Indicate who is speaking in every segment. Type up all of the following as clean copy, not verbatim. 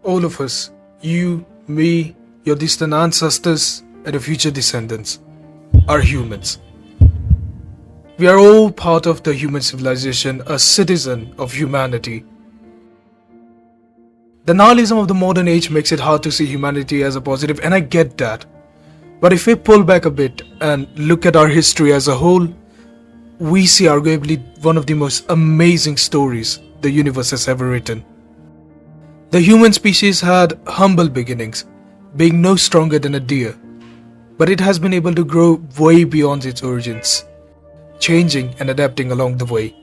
Speaker 1: All of us, you, me, your distant ancestors, and your future descendants, are humans. We are all part of the human civilization, a citizen of humanity. The nihilism of the modern age makes it hard to see humanity as a positive, and I get that. But if we pull back a bit and look at our history as a whole, we see arguably one of the most amazing stories the universe has ever written. The human species had humble beginnings, being no stronger than a deer, but it has been able to grow way beyond its origins, changing and adapting along the way.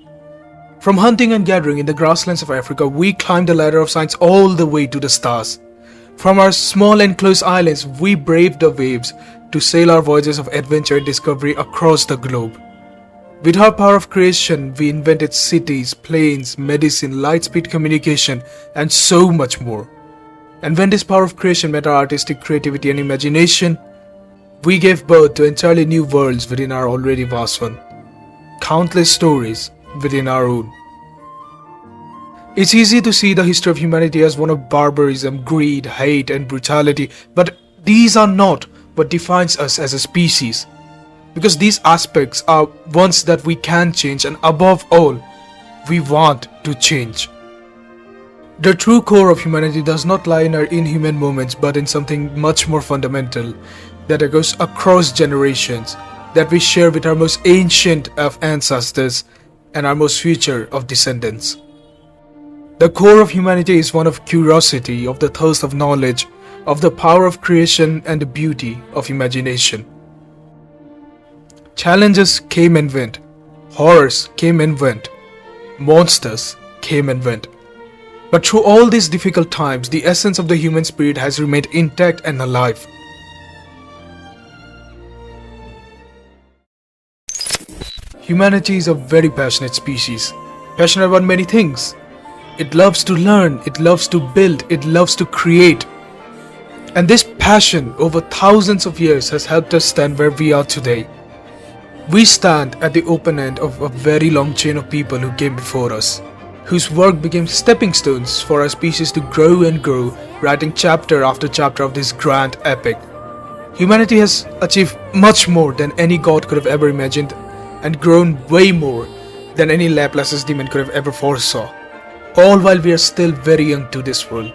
Speaker 1: From hunting and gathering in the grasslands of Africa, we climbed the ladder of science all the way to the stars. From our small enclosed islands, we braved the waves to sail our voyages of adventure and discovery across the globe. With our power of creation, we invented cities, planes, medicine, light-speed communication, and so much more. And when this power of creation met our artistic creativity and imagination, we gave birth to entirely new worlds within our already vast one. Countless stories within our own. It's easy to see the history of humanity as one of barbarism, greed, hate, and brutality, but these are not what defines us as a species. Because these aspects are ones that we can change, and above all, we want to change. The true core of humanity does not lie in our inhuman moments, but in something much more fundamental that goes across generations, that we share with our most ancient of ancestors and our most future of descendants. The core of humanity is one of curiosity, of the thirst of knowledge, of the power of creation and the beauty of imagination. Challenges came and went, horrors came and went, monsters came and went. But through all these difficult times, the essence of the human spirit has remained intact and alive. Humanity is a very passionate species, passionate about many things. It loves to learn, it loves to build, it loves to create. And this passion over thousands of years has helped us stand where we are today. We stand at the open end of a very long chain of people who came before us, whose work became stepping stones for our species to grow and grow, writing chapter after chapter of this grand epic. Humanity has achieved much more than any god could have ever imagined, and grown way more than any Laplace's demon could have ever foresaw, all while we are still very young to this world.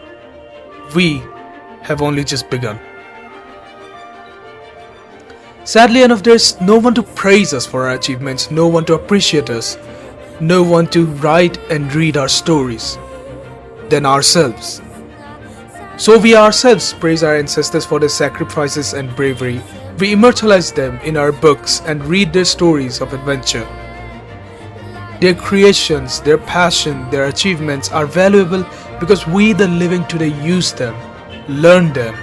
Speaker 1: We have only just begun. Sadly enough, there's no one to praise us for our achievements, no one to appreciate us, no one to write and read our stories than ourselves. So we ourselves praise our ancestors for their sacrifices and bravery. We immortalize them in our books and read their stories of adventure. Their creations, their passion, their achievements are valuable because we the living today use them, learn them,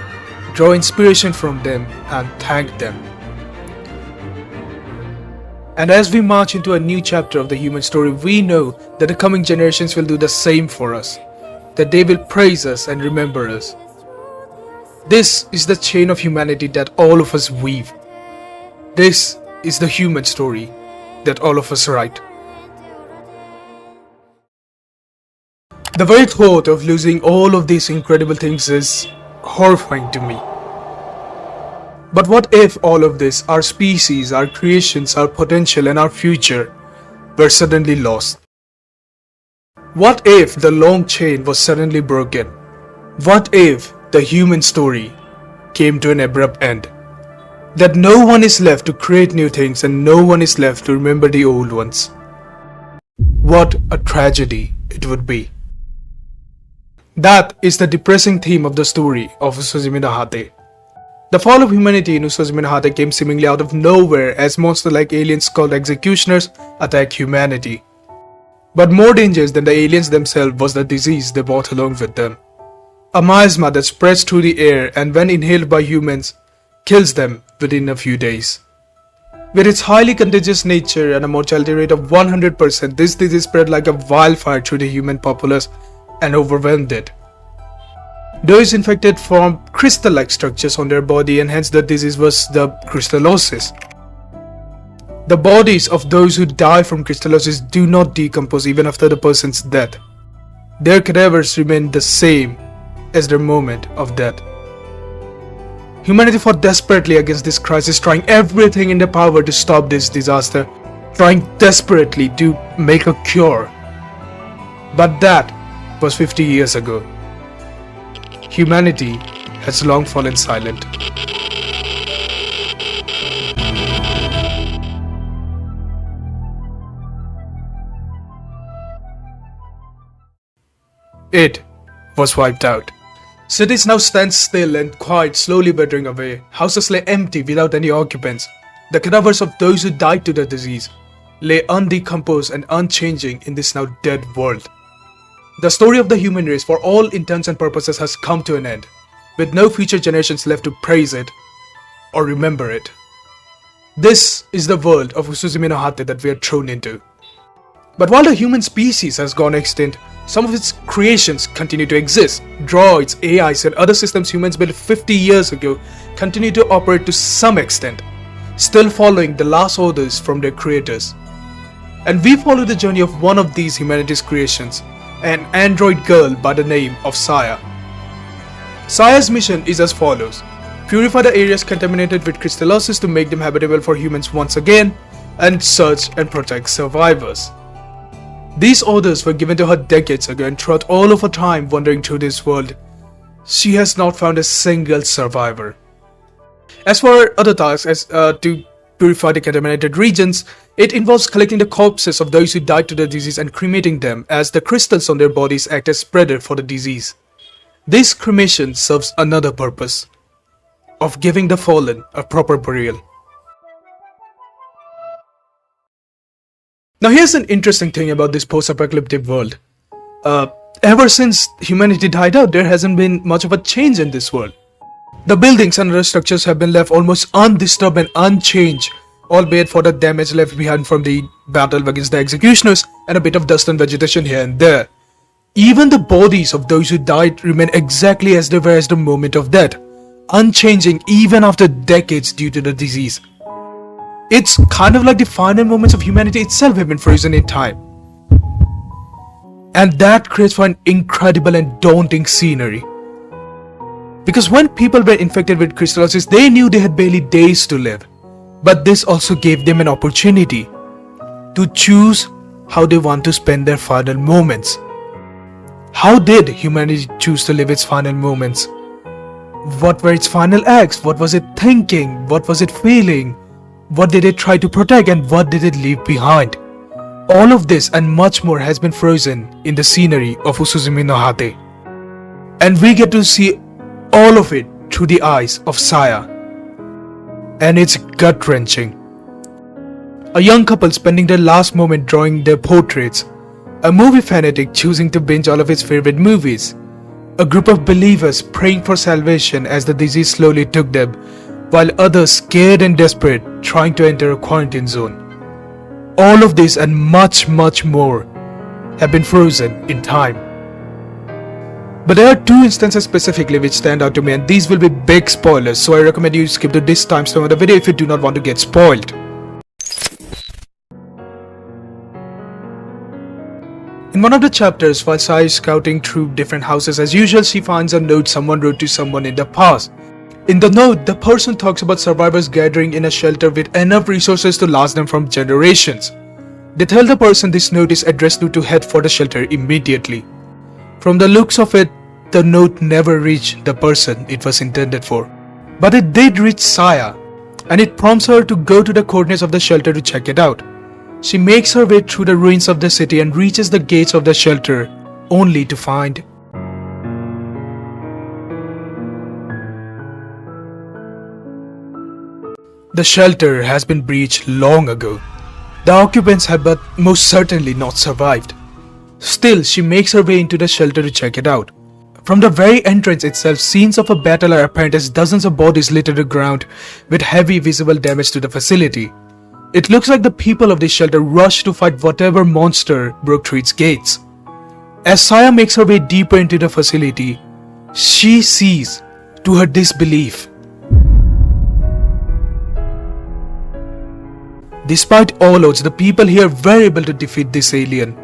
Speaker 1: draw inspiration from them, and thank them. And as we march into a new chapter of the human story, we know that the coming generations will do the same for us, that they will praise us and remember us. This is the chain of humanity that all of us weave. This is the human story that all of us write. The very thought of losing all of these incredible things is horrifying to me. But what if all of this, our species, our creations, our potential and our future, were suddenly lost? What if the long chain was suddenly broken? What if the human story came to an abrupt end? That no one is left to create new things and no one is left to remember the old ones. What a tragedy it would be. That is the depressing theme of the story of Usuzumi no Hate. The fall of humanity in Usuzumi no Hate came seemingly out of nowhere as monster-like aliens called executioners attacked humanity. But more dangerous than the aliens themselves was the disease they brought along with them. A miasma that spreads through the air and when inhaled by humans, kills them within a few days. With its highly contagious nature and a mortality rate of 100%, this disease spread like a wildfire through the human populace and overwhelmed it. Those infected formed crystal-like structures on their body and hence the disease was the crystallosis. The bodies of those who die from crystallosis do not decompose even after the person's death. Their cadavers remain the same, as their moment of death. Humanity fought desperately against this crisis, trying everything in their power to stop this disaster, trying desperately to make a cure. But that was 50 years ago. Humanity has long fallen silent. It was wiped out. Cities now stand still and quiet, slowly withering away. Houses lay empty without any occupants. The cadavers of those who died to the disease lay undecomposed and unchanging in this now dead world. The story of the human race, for all intents and purposes, has come to an end, with no future generations left to praise it or remember it. This is the world of Usuzumi no Hate that we are thrown into. But while the human species has gone extinct, some of its creations continue to exist. Droids, AIs, and other systems humans built 50 years ago continue to operate to some extent, still following the last orders from their creators. And we follow the journey of one of these humanity's creations, an android girl by the name of Saya. Saya's mission is as follows: purify the areas contaminated with crystallosis to make them habitable for humans once again, and search and protect survivors. These orders were given to her decades ago, and throughout all of her time wandering through this world, she has not found a single survivor. As for her other tasks, as to purify the contaminated regions, it involves collecting the corpses of those who died to the disease and cremating them, as the crystals on their bodies act as spreader for the disease. This cremation serves another purpose, of giving the fallen a proper burial. Now here's an interesting thing about this post-apocalyptic world. Ever since humanity died out, there hasn't been much of a change in this world. The buildings and other structures have been left almost undisturbed and unchanged, albeit for the damage left behind from the battle against the executioners and a bit of dust and vegetation here and there. Even the bodies of those who died remain exactly as they were at the moment of death, unchanging even after decades due to the disease. It's kind of like the final moments of humanity itself have been frozen in time. And that creates for an incredible and daunting scenery. Because when people were infected with crystallosis, they knew they had barely days to live. But this also gave them an opportunity to choose how they want to spend their final moments. How did humanity choose to live its final moments? What were its final acts? What was it thinking? What was it feeling? What did it try to protect, and what did it leave behind? All of this and much more has been frozen in the scenery of Usuzumi no Hate. And we get to see all of it through the eyes of Saya. And it's gut-wrenching. A young couple spending their last moment drawing their portraits. A movie fanatic choosing to binge all of his favorite movies. A group of believers praying for salvation as the disease slowly took them, while others, scared and desperate, trying to enter a quarantine zone. All of this and much more have been frozen in time. But there are two instances specifically which stand out to me, and these will be big spoilers, so I recommend you skip to this timestamp of the video if you do not want to get spoiled. In one of the chapters, while Sai is scouting through different houses as usual, she finds a note someone wrote to someone in the past. In the note, the person talks about survivors gathering in a shelter with enough resources to last them from generations. They tell the person this note is addressed to head for the shelter immediately. From the looks of it, the note never reached the person it was intended for. But it did reach Saya, and it prompts her to go to the coordinates of the shelter to check it out. She makes her way through the ruins of the city and reaches the gates of the shelter, only to find the shelter has been breached long ago. The occupants have but most certainly not survived. Still, she makes her way into the shelter to check it out. From the very entrance itself, scenes of a battle are apparent as dozens of bodies litter the ground with heavy visible damage to the facility. It looks like the people of this shelter rushed to fight whatever monster broke through its gates. As Saya makes her way deeper into the facility, she sees, to her disbelief, despite all odds, the people here were able to defeat this alien.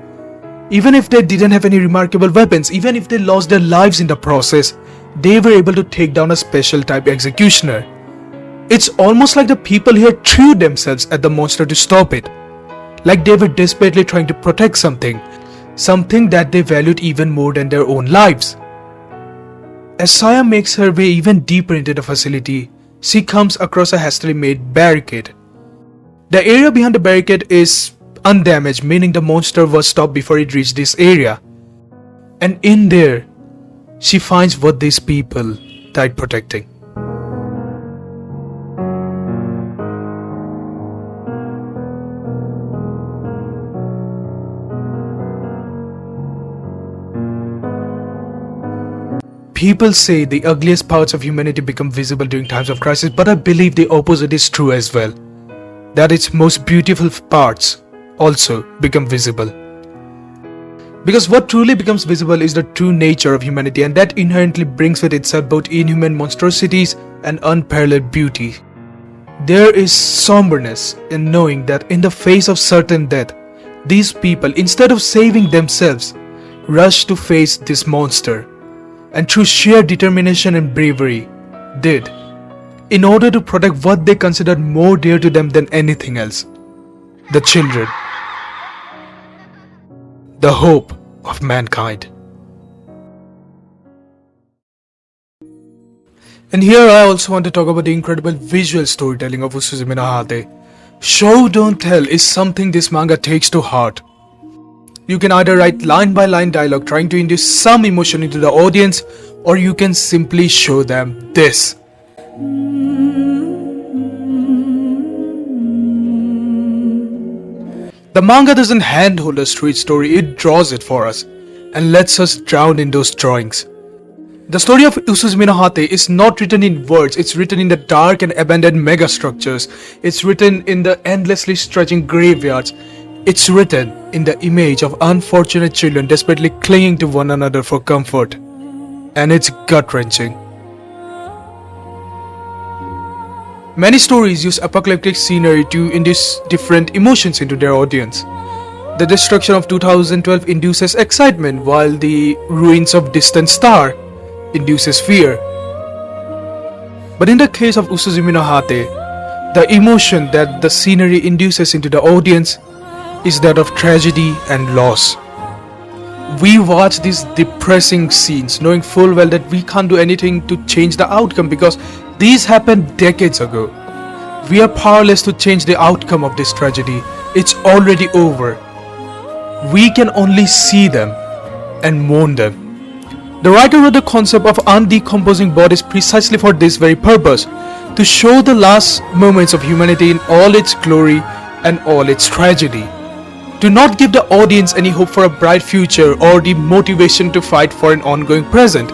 Speaker 1: Even if they didn't have any remarkable weapons, even if they lost their lives in the process, they were able to take down a special type executioner. It's almost like the people here threw themselves at the monster to stop it. Like they were desperately trying to protect something that they valued even more than their own lives. As Saya makes her way even deeper into the facility, she comes across a hastily made barricade. The area behind the barricade is undamaged, meaning the monster was stopped before it reached this area. And in there, she finds what these people died protecting. People say the ugliest parts of humanity become visible during times of crisis, but I believe the opposite is true as well. That its most beautiful parts also become visible. Because what truly becomes visible is the true nature of humanity, and that inherently brings with itself both inhuman monstrosities and unparalleled beauty. There is somberness in knowing that in the face of certain death, these people, instead of saving themselves, rush to face this monster, and through sheer determination and bravery, did, in order to protect what they considered more dear to them than anything else: the children, the hope of mankind. And here I also want to talk about the incredible visual storytelling of Usuzumi no Hate. Show don't tell is something this manga takes to heart. You can either write line by line dialogue trying to induce some emotion into the audience, or you can simply show them this. The manga doesn't handhold us through its story, it draws it for us and lets us drown in those drawings. The story of Usuzumi no Hate is not written in words, it's written in the dark and abandoned megastructures. It's written in the endlessly stretching graveyards. It's written in the image of unfortunate children desperately clinging to one another for comfort. And it's gut-wrenching. Many stories use apocalyptic scenery to induce different emotions into their audience. The destruction of 2012 induces excitement, while the ruins of distant star induces fear. But in the case of Usuzumi no Hate, the emotion that the scenery induces into the audience is that of tragedy and loss. We watch these depressing scenes knowing full well that we can't do anything to change the outcome because these happened decades ago. We are powerless to change the outcome of this tragedy. It's already over. We can only see them and mourn them. The writer wrote the concept of undecomposing bodies precisely for this very purpose, to show the last moments of humanity in all its glory and all its tragedy. To not give the audience any hope for a bright future or the motivation to fight for an ongoing present,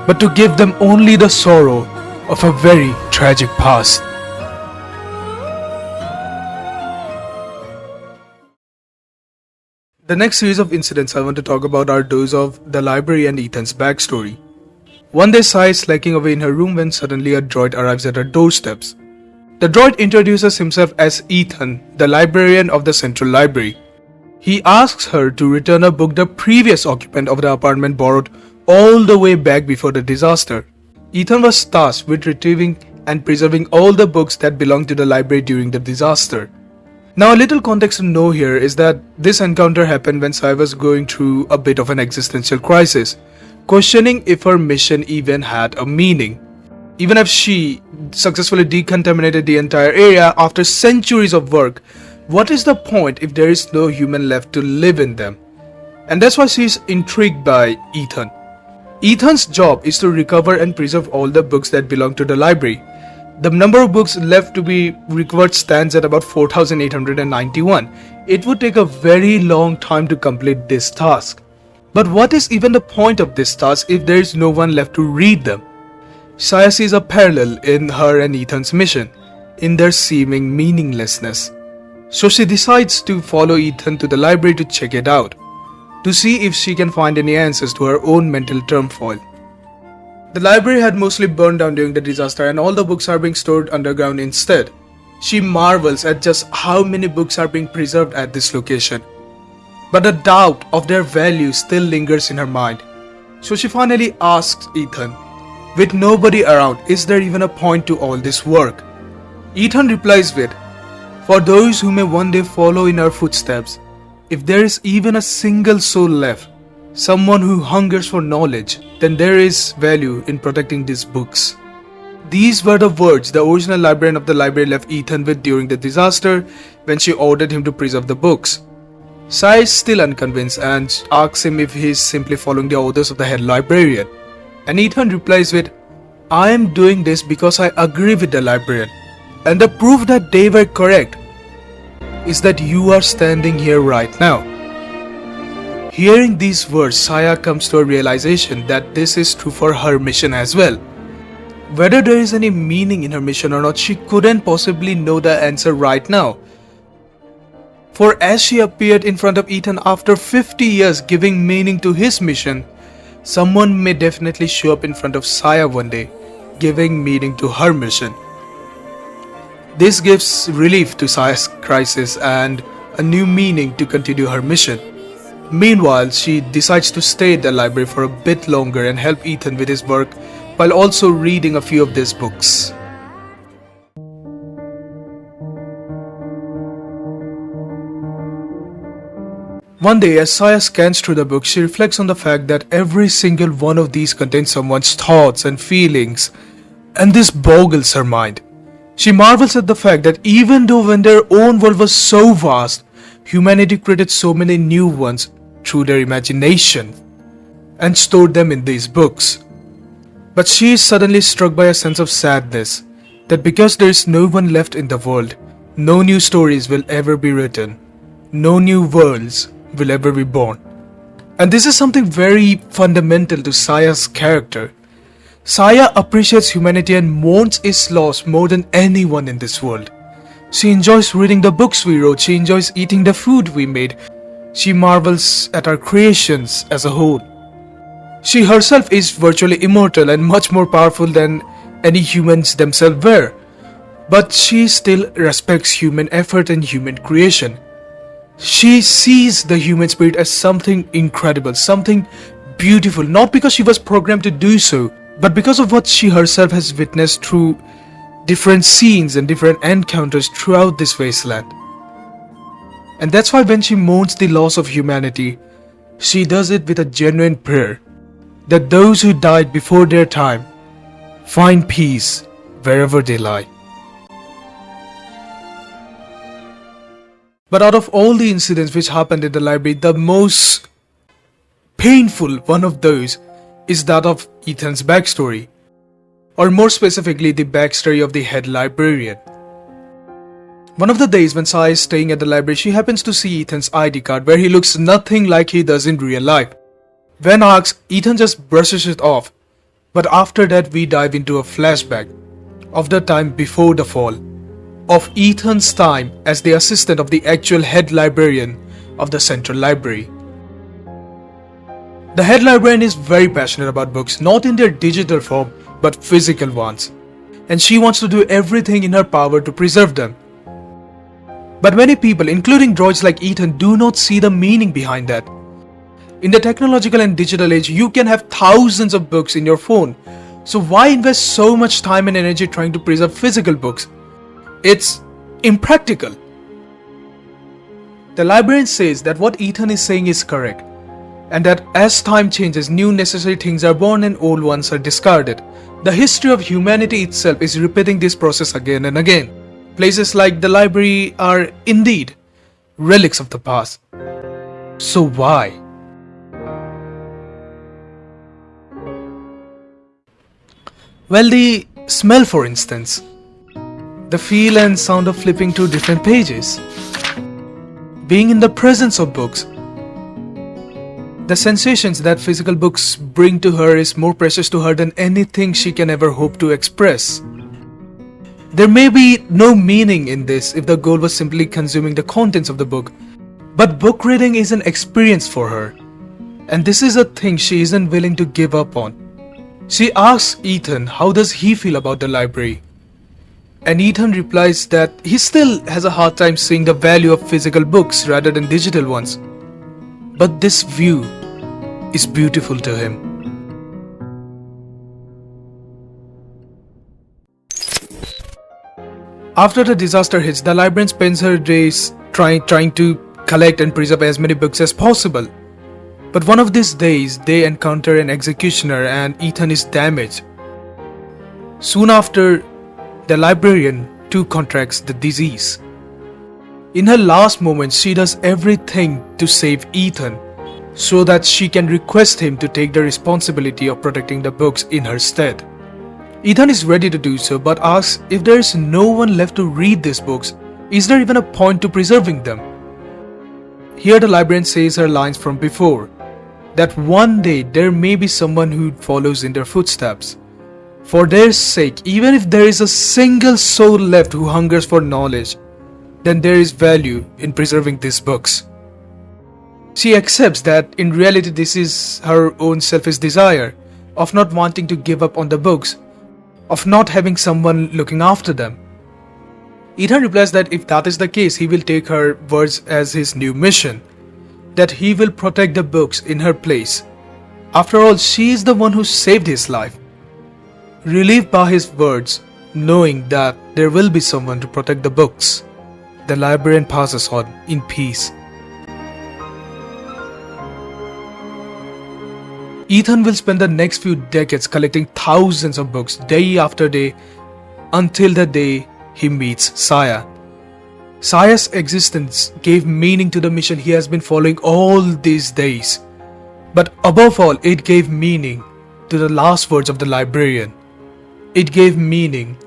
Speaker 1: but to give them only the sorrow of a very tragic past. The next series of incidents I want to talk about are those of the library and Ethan's backstory. One day, Sai is slacking away in her room when suddenly a droid arrives at her doorsteps. The droid introduces himself as Ethan, the librarian of the Central Library. He asks her to return a book the previous occupant of the apartment borrowed all the way back before the disaster. Ethan was tasked with retrieving and preserving all the books that belonged to the library during the disaster. Now, a little context to know here is that this encounter happened when Sai was going through a bit of an existential crisis, questioning if her mission even had a meaning. Even if she successfully decontaminated the entire area after centuries of work, what is the point if there is no human left to live in them? And that's why she is intrigued by Ethan. Ethan's job is to recover and preserve all the books that belong to the library. The number of books left to be recovered stands at about 4,891. It would take a very long time to complete this task. But what is even the point of this task if there is no one left to read them? Saya sees a parallel in her and Ethan's mission, in their seeming meaninglessness. So she decides to follow Ethan to the library to check it out, to see if she can find any answers to her own mental turmoil. The library had mostly burned down during the disaster and all the books are being stored underground instead. She marvels at just how many books are being preserved at this location. but the doubt of their value still lingers in her mind. So she finally asks Ethan, with nobody around, is there even a point to all this work? Ethan replies with, for those who may one day follow in our footsteps, if there is even a single soul left, someone who hungers for knowledge, then there is value in protecting these books. These were the words the original librarian of the library left Ethan with during the disaster when she ordered him to preserve the books. Sai is still unconvinced and asks him if he is simply following the orders of the head librarian. And Ethan replies with, I am doing this because I agree with the librarian. And the proof that they were correct is that you are standing here right now. Hearing these words, Saya comes to a realization that this is true for her mission as well. Whether there is any meaning in her mission or not, she couldn't possibly know the answer right now. For as she appeared in front of Ethan after 50 years giving meaning to his mission, someone may definitely show up in front of Saya one day, giving meaning to her mission. This gives relief to Saya's crisis and a new meaning to continue her mission. Meanwhile, she decides to stay at the library for a bit longer and help Ethan with his work while also reading a few of these books. One day, as Saya scans through the book, she reflects on the fact that every single one of these contains someone's thoughts and feelings, and this boggles her mind. She marvels at the fact that even though when their own world was so vast, humanity created so many new ones through their imagination and stored them in these books. But she is suddenly struck by a sense of sadness that because there is no one left in the world, no new stories will ever be written, no new worlds will ever be born. And this is something very fundamental to Saya's character. Saya appreciates humanity and mourns its loss more than anyone in this world. She enjoys reading the books we wrote, she enjoys eating the food we made, she marvels at our creations as a whole. She herself is virtually immortal and much more powerful than any humans themselves were. But she still respects human effort and human creation. She sees the human spirit as something incredible, something beautiful, not because she was programmed to do so, but because of what she herself has witnessed through different scenes and different encounters throughout this wasteland. And that's why when she mourns the loss of humanity, she does it with a genuine prayer that those who died before their time find peace wherever they lie. But out of all the incidents which happened in the library, the most painful one of those is that of Ethan's backstory, or more specifically the backstory of the head librarian. One of the days when Sai is staying at the library, she happens to see Ethan's ID card where he looks nothing like he does in real life. When asked, Ethan just brushes it off, but after that we dive into a flashback of the time before the fall, of Ethan's time as the assistant of the actual head librarian of the central library. The head librarian is very passionate about books, not in their digital form, but physical ones, and she wants to do everything in her power to preserve them. But many people, including droids like Ethan, do not see the meaning behind that. In the technological and digital age, you can have thousands of books in your phone, so why invest so much time and energy trying to preserve physical books? It's impractical. The librarian says that what Ethan is saying is correct, and that as time changes, new necessary things are born and old ones are discarded. The history of humanity itself is repeating this process again and again. Places like the library are indeed relics of the past. So why? Well, the smell, for instance. The feel and sound of flipping through different pages. Being in the presence of books. The sensations that physical books bring to her is more precious to her than anything she can ever hope to express. There may be no meaning in this if the goal was simply consuming the contents of the book, but book reading is an experience for her, and this is a thing she isn't willing to give up on. She asks Ethan how does he feel about the library, and Ethan replies that he still has a hard time seeing the value of physical books rather than digital ones. but this view is beautiful to him. After the disaster hits, the librarian spends her days trying to collect and preserve as many books as possible. But one of these days, they encounter an executioner and Ethan is damaged. Soon after, the librarian too contracts the disease. In her last moments, she does everything to save Ethan so that she can request him to take the responsibility of protecting the books in her stead. Ethan is ready to do so, but asks if there is no one left to read these books, is there even a point to preserving them? Here the librarian says her lines from before, that one day there may be someone who follows in their footsteps. For their sake, even if there is a single soul left who hungers for knowledge, then there is value in preserving these books. She accepts that in reality this is her own selfish desire of not wanting to give up on the books, of not having someone looking after them. Ethan replies that if that is the case, he will take her words as his new mission, that he will protect the books in her place. After all, she is the one who saved his life. Relieved by his words, knowing that there will be someone to protect the books, the librarian passes on in peace. Ethan will spend the next few decades collecting thousands of books day after day until the day he meets Saya. Saya's existence gave meaning to the mission he has been following all these days. But above all, it gave meaning to the last words of the librarian. It gave meaning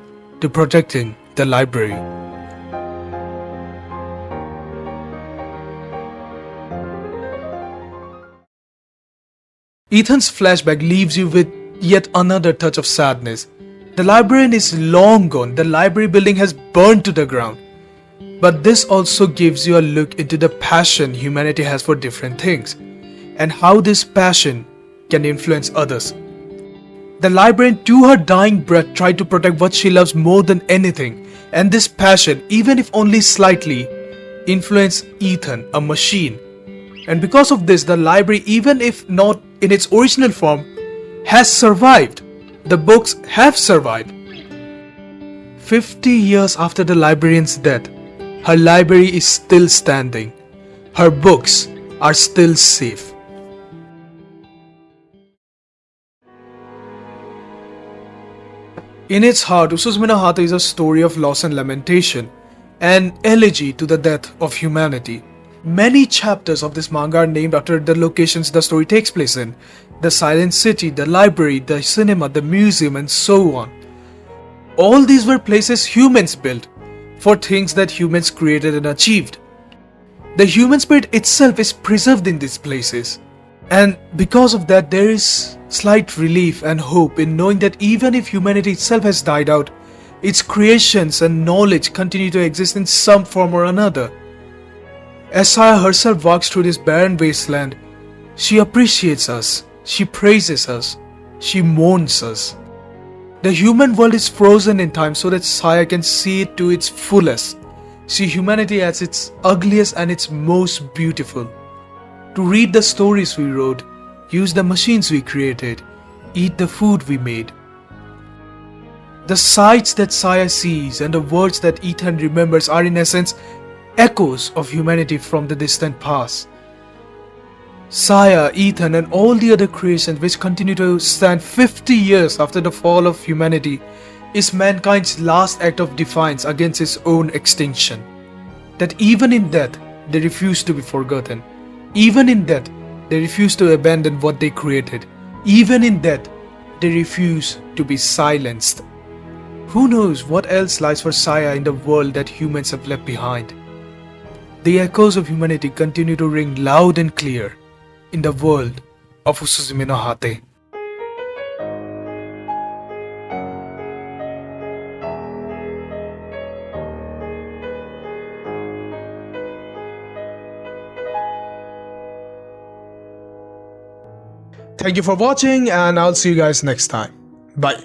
Speaker 1: to protecting the library. Ethan's flashback leaves you with yet another touch of sadness. The librarian is long gone, the library building has burned to the ground. But this also gives you a look into the passion humanity has for different things, and how this passion can influence others. The librarian to her dying breath tried to protect what she loves more than anything, and this passion, even if only slightly, influenced Ethan, a machine. And because of this, the library, even if not in its original form, has survived. The books have survived. 50 years after the librarian's death, her library is still standing. Her books are still safe. In its heart, Usuzumi no Hata is a story of loss and lamentation, an elegy to the death of humanity. Many chapters of this manga are named after the locations the story takes place in: the silent city, the library, the cinema, the museum, and so on. All these were places humans built, for things that humans created and achieved. The human spirit itself is preserved in these places. And because of that, there is slight relief and hope in knowing that even if humanity itself has died out, its creations and knowledge continue to exist in some form or another. As Saya herself walks through this barren wasteland, she appreciates us, she praises us, she mourns us. The human world is frozen in time so that Saya can see it to its fullest, see humanity as its ugliest and its most beautiful. To read the stories we wrote, use the machines we created, eat the food we made. The sights that Saya sees and the words that Ethan remembers are in essence echoes of humanity from the distant past. Saya, Ethan, and all the other creations which continue to stand 50 years after the fall of humanity is mankind's last act of defiance against its own extinction. That even in death, they refuse to be forgotten. Even in death, they refuse to abandon what they created. Even in death, they refuse to be silenced. Who knows what else lies for Saya in the world that humans have left behind? The echoes of humanity continue to ring loud and clear in the world of Usuzumi no Hata. Thank you for watching, and I'll see you guys next time. Bye.